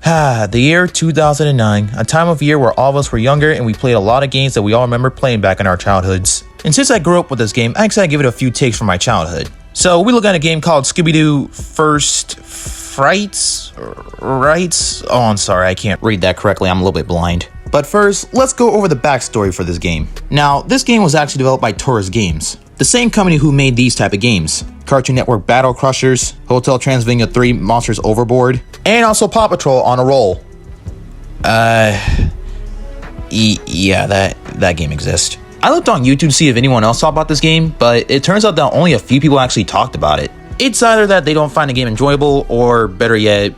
The year 2009, a time of year where all of us were younger and we played a lot of games that we all remember playing back in our childhoods. And since I grew up with this game, I decided to give it a few takes from my childhood. So we look at a game called Scooby-Doo Frights? Oh, I'm sorry, I can't read that correctly, I'm a little bit blind. But first, let's go over the backstory for this game. Now, this game was actually developed by Taurus Games, the same company who made these type of games. Cartoon Network Battle Crushers, Hotel Transylvania 3 Monsters Overboard, and also Paw Patrol on a Roll. Yeah, that game exists. I looked on YouTube to see if anyone else thought about this game, but it turns out that only a few people actually talked about it. It's either that they don't find the game enjoyable, or better yet,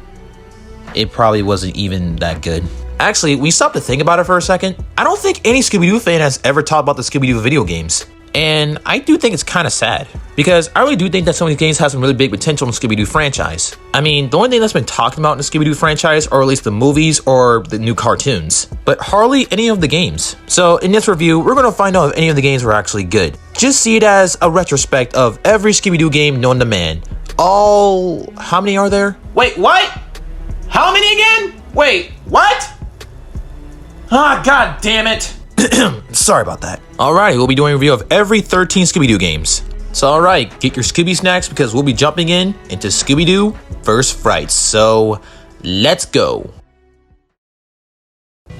it probably wasn't even that good. Actually, we stopped to think about it for a second. I don't think any Scooby-Doo fan has ever talked about the Scooby-Doo video games. And I do think it's kind of sad, because I really do think that some of these games have some really big potential in the Scooby-Doo franchise. I mean, the only thing that's been talked about in the Scooby-Doo franchise are at least the movies or the new cartoons, but hardly any of the games. So in this review, we're going to find out if any of the games were actually good. Just see it as a retrospect of every Scooby-Doo game known to man. How many are there? Wait, what? How many again? Wait, what? Ah, god damn it. Sorry about that. Alright, we'll be doing a review of every 13 Scooby-Doo games. So alright, get your Scooby snacks because we'll be jumping into Scooby-Doo vs. Frights. So, let's go.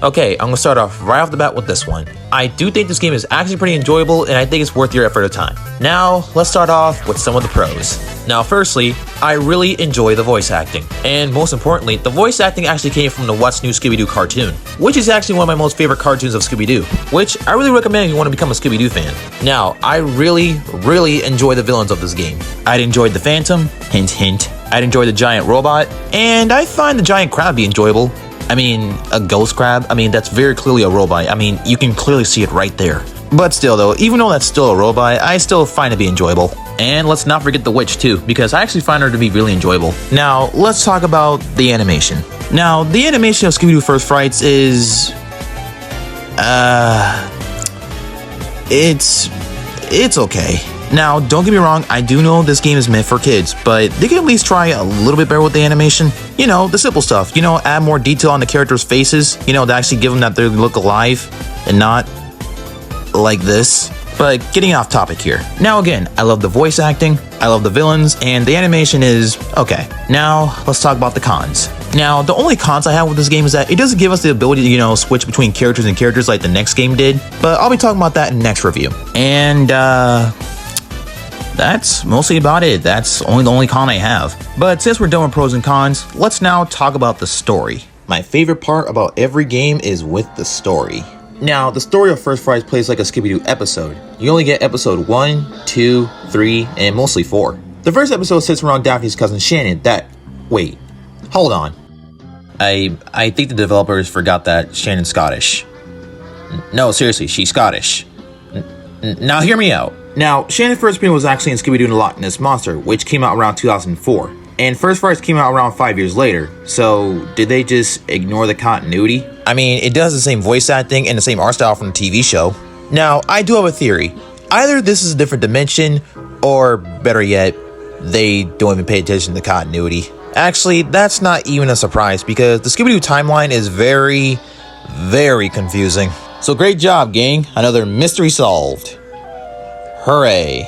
Okay, I'm gonna start off right off the bat with this one. I do think this game is actually pretty enjoyable and I think it's worth your effort of time. Now, let's start off with some of the pros. Now, firstly, I really enjoy the voice acting. And most importantly, the voice acting actually came from the What's New Scooby-Doo cartoon, which is actually one of my most favorite cartoons of Scooby-Doo, which I really recommend if you want to become a Scooby-Doo fan. Now, I really enjoy the villains of this game. I'd enjoyed the Phantom, hint hint. I'd enjoy the giant robot, and I find the giant crab to be enjoyable. I mean, a ghost crab, that's very clearly a robot. You can clearly see it right there. But still though, even though that's still a robot, I still find it to be enjoyable. And let's not forget the witch too, because I actually find her to be really enjoyable. Now, let's talk about the animation. Now, the animation of Scooby-Doo vs. Frights is... It's okay. Now, don't get me wrong, I do know this game is meant for kids, but they can at least try a little bit better with the animation. You know, the simple stuff. Add more detail on the characters' faces, to actually give them that they look alive and not like this. But getting off topic here. Now again, I love the voice acting, I love the villains, and the animation is okay. Now, let's talk about the cons. Now, the only cons I have with this game is that it doesn't give us the ability to, switch between characters and characters like the next game did, but I'll be talking about that in the next review. And, that's mostly about it. That's the only con I have. But since we're done with pros and cons, let's now talk about the story. My favorite part about every game is with the story. Now, the story of First Frights plays like a Scooby-Doo episode. You only get episode 1, 2, 3, and mostly 4. The first episode sits around Daphne's cousin Shannon Wait, hold on. I think the developers forgot that Shannon's Scottish. No, seriously, she's Scottish. Now hear me out. Now, Shannon's first appearance was actually in Scooby-Doo and the Loch Ness Monster, which came out around 2004. And First Frights came out around 5 years later, so did they just ignore the continuity? It does the same voice acting and the same art style from the TV show. Now, I do have a theory. Either this is a different dimension, or better yet, they don't even pay attention to continuity. Actually, that's not even a surprise, because the Scooby-Doo timeline is very confusing. So great job, gang. Another mystery solved. Hooray.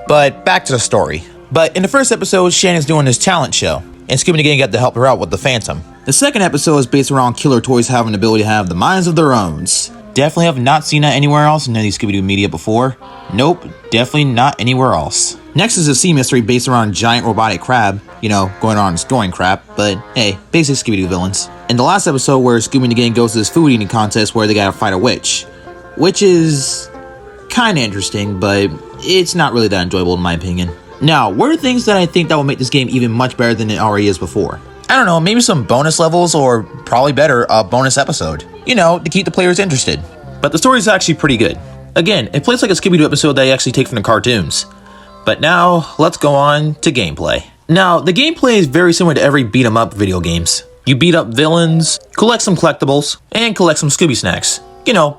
But back to the story. But in the first episode, Shannon's doing this talent show, and Scooby Gang got to help her out with the Phantom. The second episode is based around killer toys having the ability to have the minds of their own. Definitely have not seen that anywhere else in any Scooby-Doo media before. Nope, definitely not anywhere else. Next is a sea mystery based around giant robotic crab, going on and destroying crap, but hey, basic Scooby-Doo villains. And the last episode where Scooby Gang goes to this food eating contest where they gotta fight a witch, which is kinda interesting, but it's not really that enjoyable in my opinion. Now, what are things that I think that will make this game even much better than it already is before? I don't know, maybe some bonus levels, or probably better, a bonus episode. To keep the players interested. But the story is actually pretty good. Again, it plays like a Scooby-Doo episode that you actually take from the cartoons. But now, let's go on to gameplay. Now, the gameplay is very similar to every beat-em-up video games. You beat up villains, collect some collectibles, and collect some Scooby snacks.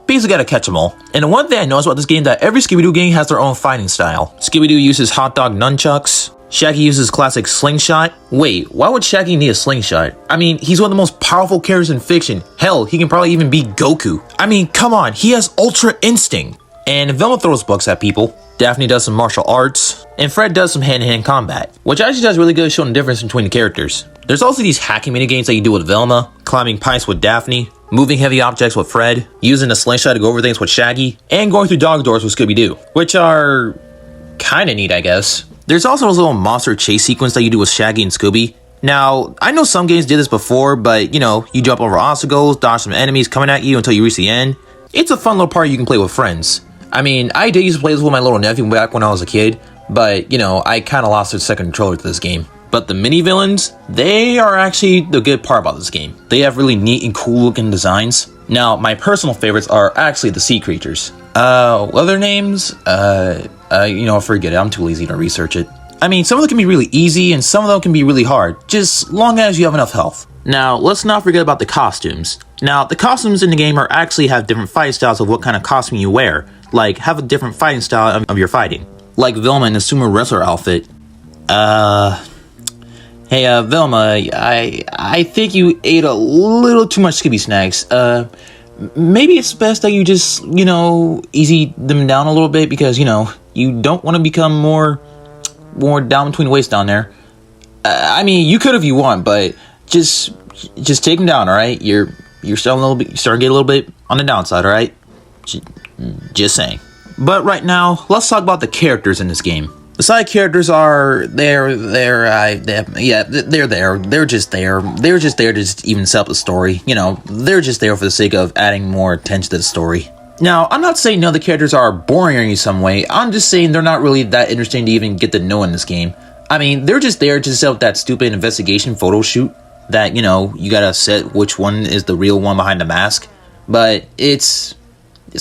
Basically gotta catch them all. And the one thing I noticed about this game is that every Scooby-Doo game has their own fighting style. Scooby-Doo uses hot dog nunchucks, Shaggy uses classic slingshot. Wait, why would Shaggy need a slingshot? I mean, he's one of the most powerful characters in fiction. Hell, he can probably even beat Goku. I mean, come on, he has Ultra Instinct. And Velma throws books at people. Daphne does some martial arts. And Fred does some hand-to-hand combat, which actually does really good showing the difference between the characters. There's also these hacking minigames that you do with Velma, climbing pipes with Daphne, moving heavy objects with Fred, using a slingshot to go over things with Shaggy, and going through dog doors with Scooby-Doo, which are kinda neat, I guess. There's also a little monster chase sequence that you do with Shaggy and Scooby. Now, I know some games did this before, but you know, you jump over obstacles, dodge some enemies coming at you until you reach the end. It's a fun little part you can play with friends. I mean, I did used to play this with my little nephew back when I was a kid, but you know, I kinda lost the second controller to this game. But the mini villains, they are actually the good part about this game. They have really neat and cool looking designs. Now, my personal favorites are actually the sea creatures. What are their names? You know, forget it. I'm too lazy to research it. I mean, some of them can be really easy and some of them can be really hard, just long as you have enough health. Now, let's not forget about the costumes. Now, the costumes in the game are actually have different fight styles of what kind of costume you wear. Like, have a different fighting style of your fighting. Like Velma in the sumo wrestler outfit. Hey, Velma, I think you ate a little too much Scooby snacks. Maybe it's best that you just, you know, easy them down a little bit because, you know, you don't want to become more down between the waist down there. I mean, you could if you want, but just take them down, all right? You're starting to get a little bit on the downside, all right? Just saying. But right now, let's talk about the characters in this game. The side characters are they're there. They're just there. They're just there to just even set up the story. You know, they're just there for the sake of adding more attention to the story. Now, I'm not saying none of the characters are boring in some way. I'm just saying they're not really that interesting to even get to know in this game. I mean, they're just there to set up that stupid investigation photo shoot that, you know, you gotta set which one is the real one behind the mask. But it's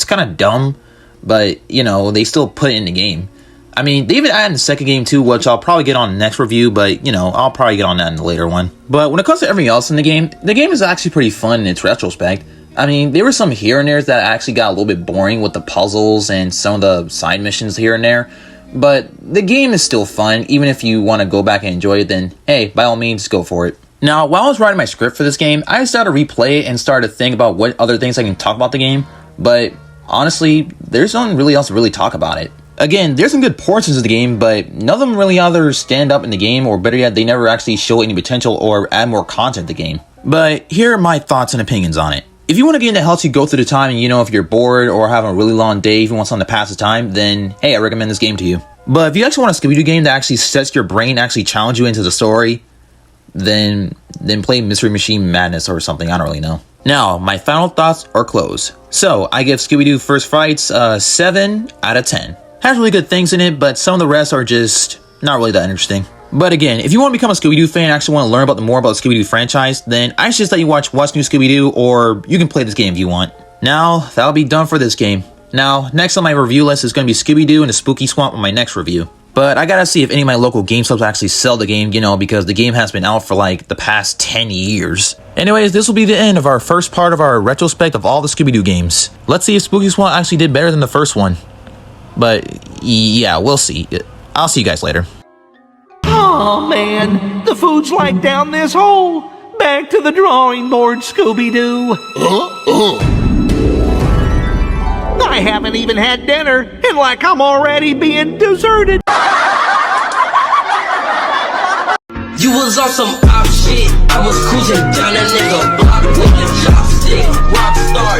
kind of dumb, but, you know, they still put it in the game. I mean, they even added in the second game too, which I'll probably get on the next review, but, you know, I'll probably get on that in the later one. But when it comes to everything else in the game is actually pretty fun in its retrospect. I mean, there were some here and there that actually got a little bit boring with the puzzles and some of the side missions here and there. But the game is still fun. Even if you want to go back and enjoy it, then, hey, by all means, go for it. Now, while I was writing my script for this game, I started to replay it and started to think about what other things I can talk about the game. But honestly, there's nothing really else to really talk about it. Again, there's some good portions of the game, but none of them really either stand up in the game, or better yet, they never actually show any potential or add more content to the game. But here are my thoughts and opinions on it. If you want a game that helps you go through the time and, you know, if you're bored or having a really long day, if you want something to pass the time, then hey, I recommend this game to you. But if you actually want a Scooby-Doo game that actually sets your brain, actually challenge you into the story, then play Mystery Machine Madness or something, I don't really know. Now, my final thoughts are closed. So, I give Scooby-Doo First Frights 7 out of 10. Has really good things in it, but some of the rest are just not really that interesting. But again, if you want to become a Scooby-Doo fan and actually want to learn more about the Scooby-Doo franchise, then I suggest that you watch What's New Scooby-Doo, or you can play this game if you want. Now, that'll be done for this game. Now, next on my review list is going to be Scooby-Doo and the Spooky Swamp on my next review. But I gotta see if any of my local game shops actually sell the game, you know, because the game has been out for like the past 10 years. Anyways, this will be the end of our first part of our retrospect of all the Scooby-Doo games. Let's see if Spooky Swamp actually did better than the first one. But yeah, we'll see. I'll see you guys later. Oh man, the food's like down this hole. Back to the drawing board, Scooby-Doo. I haven't even had dinner, and like I'm already being deserted. You was on some op shit. I was cruising down a nigga block with a chopstick. Rockstar